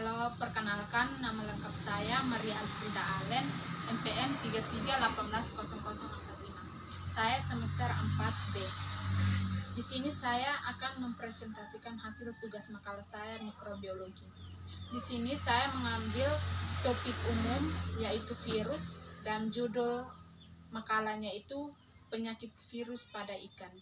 Halo, perkenalkan nama lengkap saya Maria Alfrida Allen, MPM 33180045. Saya semester 4B. Di sini saya akan mempresentasikan hasil tugas makalah saya mikrobiologi. Di sini saya mengambil topik umum yaitu virus dan judul makalahnya itu penyakit virus pada ikan.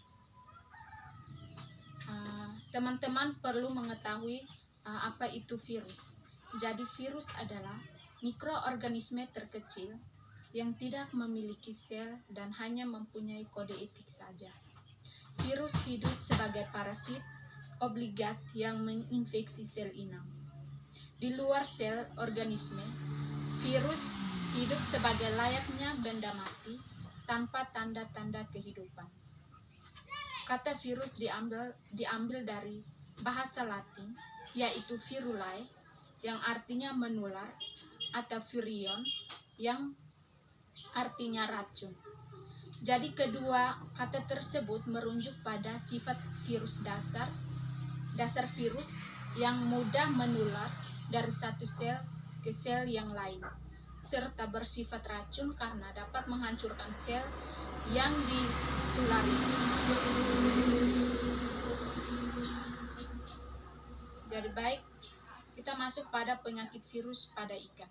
Teman-teman perlu mengetahui apa itu virus. Jadi virus adalah mikroorganisme terkecil yang tidak memiliki sel dan hanya mempunyai kode etik saja. Virus hidup sebagai parasit obligat yang menginfeksi sel inang. Di luar sel organisme, virus hidup sebagai layaknya benda mati tanpa tanda-tanda kehidupan. Kata virus diambil dari bahasa Latin, yaitu virulae, yang artinya menular, atau virion, yang artinya racun. Jadi kedua kata tersebut merujuk pada sifat virus dasar virus yang mudah menular dari satu sel ke sel yang lain, serta bersifat racun karena dapat menghancurkan sel yang ditulari. Jadi baik, kita masuk pada penyakit virus pada ikan.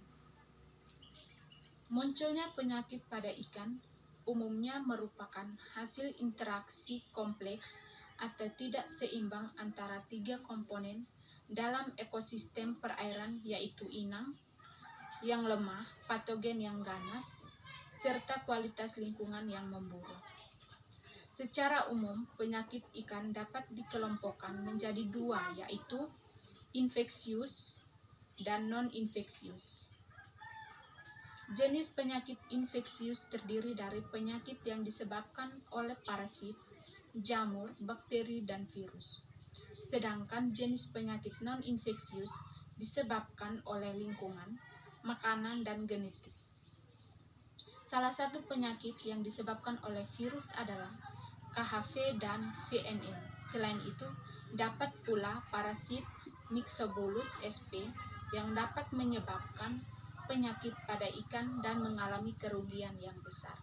Munculnya penyakit pada ikan umumnya merupakan hasil interaksi kompleks atau tidak seimbang antara tiga komponen dalam ekosistem perairan, yaitu inang yang lemah, patogen yang ganas, serta kualitas lingkungan yang memburuk. Secara umum, penyakit ikan dapat dikelompokkan menjadi dua, yaitu infeksius dan non-infeksius. Jenis penyakit infeksius terdiri dari penyakit yang disebabkan oleh parasit, jamur, bakteri, dan virus. Sedangkan jenis penyakit non-infeksius disebabkan oleh lingkungan, makanan, dan genetik. Salah satu penyakit yang disebabkan oleh virus adalah KHV dan VNN. Selain itu, dapat pula parasit Myxobolus sp yang dapat menyebabkan penyakit pada ikan dan mengalami kerugian yang besar.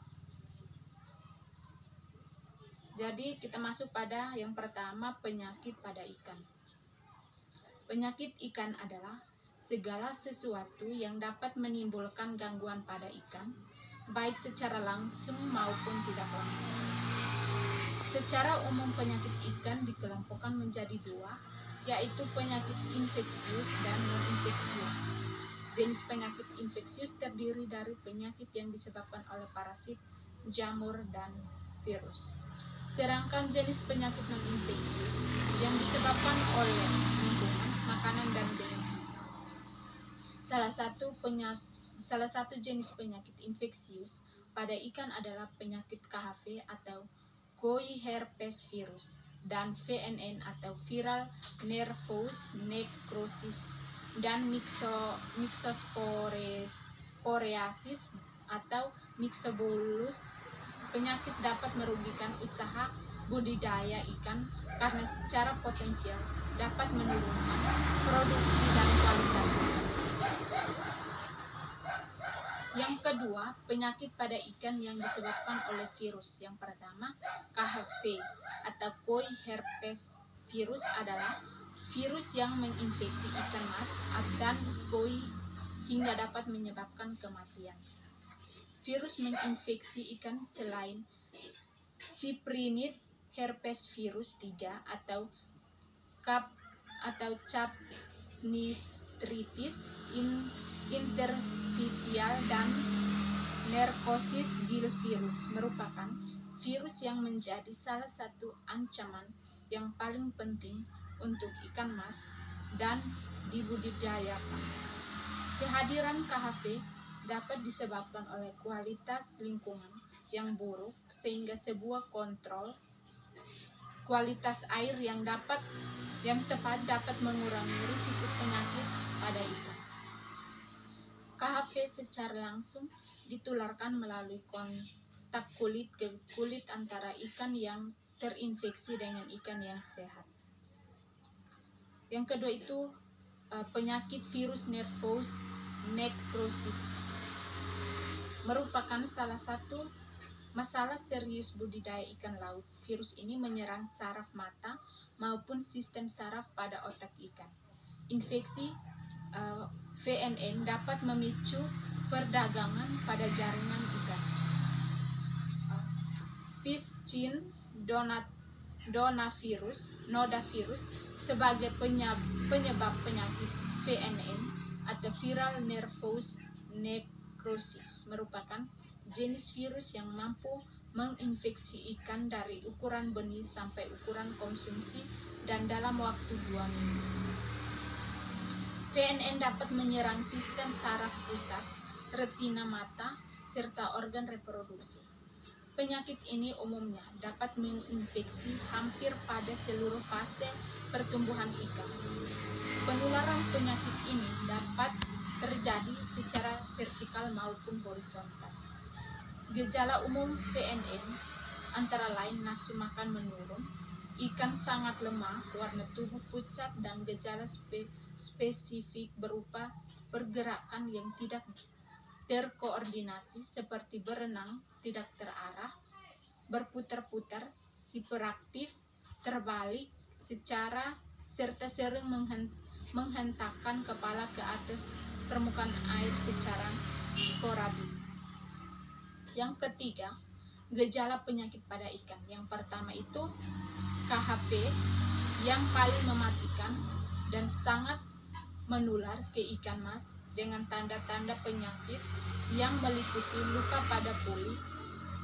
Jadi kita masuk pada yang pertama, penyakit pada ikan. Penyakit ikan adalah segala sesuatu yang dapat menimbulkan gangguan pada ikan, baik secara langsung maupun tidak langsung. Secara umum penyakit ikan dikelompokkan menjadi dua, yaitu penyakit infeksius dan non-infeksius. Jenis penyakit infeksius terdiri dari penyakit yang disebabkan oleh parasit, jamur, dan virus. Sedangkan jenis penyakit non-infeksius yang disebabkan oleh lingkungan, makanan, dan genetik. Salah satu jenis penyakit infeksius pada ikan adalah penyakit KHV atau koi herpes virus dan VNN atau viral nervous necrosis dan myxosporiasis atau Myxobolus. Penyakit dapat merugikan usaha budidaya ikan karena secara potensial dapat menurunkan produksi dan kualitas ikan. Yang kedua, penyakit pada ikan yang disebabkan oleh virus. Yang pertama, KHV atau koi herpes virus adalah virus yang menginfeksi ikan mas dan koi hingga dapat menyebabkan kematian. Virus menginfeksi ikan selain Cyprinid herpes virus 3 atau Capnitritis interstitial dan Nercosis gill virus merupakan virus yang menjadi salah satu ancaman yang paling penting untuk ikan mas dan dibudidayakan. Kehadiran KHV dapat disebabkan oleh kualitas lingkungan yang buruk, sehingga sebuah kontrol kualitas air yang tepat dapat mengurangi risiko penyakit pada ikan. KHV secara langsung ditularkan melalui kontak kulit ke kulit antara ikan yang terinfeksi dengan ikan yang sehat. Yang kedua itu penyakit virus nervous necrosis merupakan salah satu masalah serius budidaya ikan laut. Virus ini menyerang saraf mata maupun sistem saraf pada otak ikan. Infeksi VNN dapat memicu perdagangan pada jaringan ikan. Piscin nodavirus sebagai penyebab penyakit VNN atau viral nervous necrosis merupakan jenis virus yang mampu menginfeksi ikan dari ukuran benih sampai ukuran konsumsi dan dalam waktu 2 minggu. VNN dapat menyerang sistem saraf pusat, retina mata, serta organ reproduksi. Penyakit ini umumnya dapat menginfeksi hampir pada seluruh fase pertumbuhan ikan. Penularan penyakit ini dapat terjadi secara vertikal maupun horizontal. Gejala umum VNN antara lain nafsu makan menurun, ikan sangat lemah, warna tubuh pucat, dan gejala spesifik berupa pergerakan yang tidak terkoordinasi seperti berenang tidak terarah, berputar-putar, hiperaktif, terbalik serta sering menghentakkan kepala ke atas permukaan air secara sporadik. Yang ketiga, gejala penyakit pada ikan. Yang pertama itu KHV yang paling mematikan dan sangat menular ke ikan mas dengan tanda-tanda penyakit yang meliputi luka pada kulit,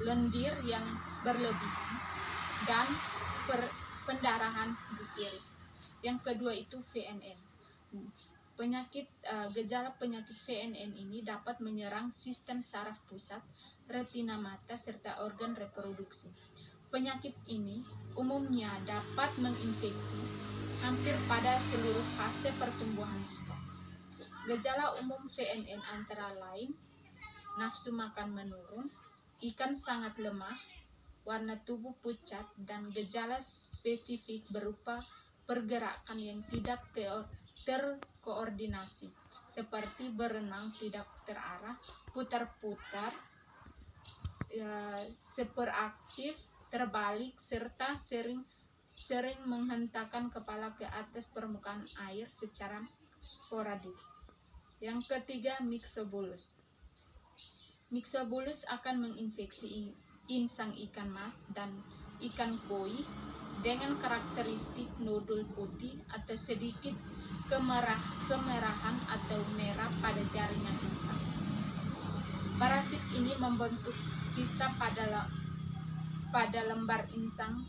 lendir yang berlebihan, dan pendarahan di sirip. Yang kedua itu VNN. Gejala penyakit VNN ini dapat menyerang sistem saraf pusat, retina mata, serta organ reproduksi. Penyakit ini umumnya dapat menginfeksi hampir pada seluruh fase pertumbuhan ikan. Gejala umum VNN antara lain nafsu makan menurun, ikan sangat lemah, warna tubuh pucat, dan gejala spesifik berupa pergerakan yang tidak terkoordinasi seperti berenang tidak terarah, putar-putar, hiperaktif, terbalik, serta sering menghentakkan kepala ke atas permukaan air secara sporadik. Yang ketiga, Myxobulus. Myxobulus akan menginfeksi insang ikan mas dan ikan koi dengan karakteristik nodul putih atau sedikit kemerahan atau merah pada jaringan insang. Parasit ini membentuk kista pada lembar insang,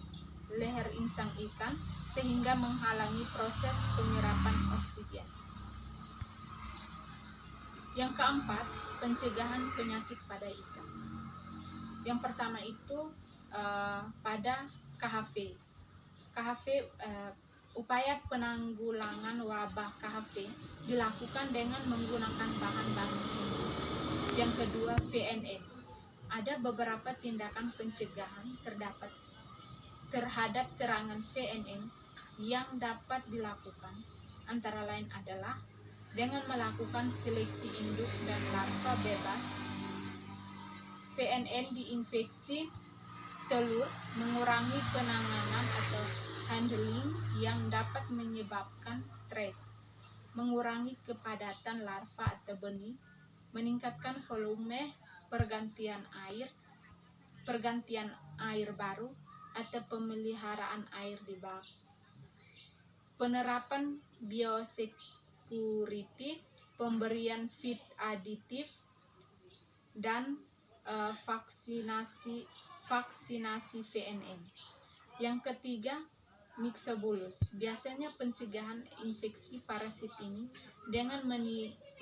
leher insang ikan, sehingga menghalangi proses penyerapan oksigen. Yang keempat, pencegahan penyakit pada ikan. Yang pertama itu pada KHV. Upaya penanggulangan wabah KHV dilakukan dengan menggunakan bahan-bahan ini. Yang kedua, VNN. Ada beberapa tindakan pencegahan terhadap serangan VNN yang dapat dilakukan. Antara lain adalah dengan melakukan seleksi induk dan larva bebas VNN diinfeksi telur, mengurangi penanganan atau handling yang dapat menyebabkan stres, mengurangi kepadatan larva atau benih, meningkatkan volume pergantian air baru atau pemeliharaan air di bak. Penerapan biosecurity, pemberian feed aditif, dan vaksinasi VNN. Yang ketiga, Myxobulus. Biasanya pencegahan infeksi parasit ini dengan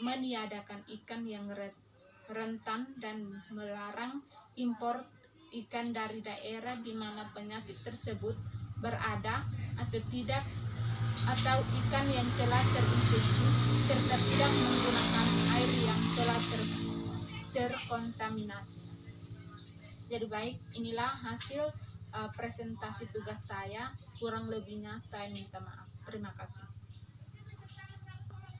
meniadakan ikan yang rentan dan melarang impor ikan dari daerah di mana penyakit tersebut berada atau ikan yang telah terinfeksi serta tidak menggunakan air yang telah terkontaminasi. Jadi baik, inilah hasil presentasi tugas saya. Kurang lebihnya saya minta maaf. Terima kasih.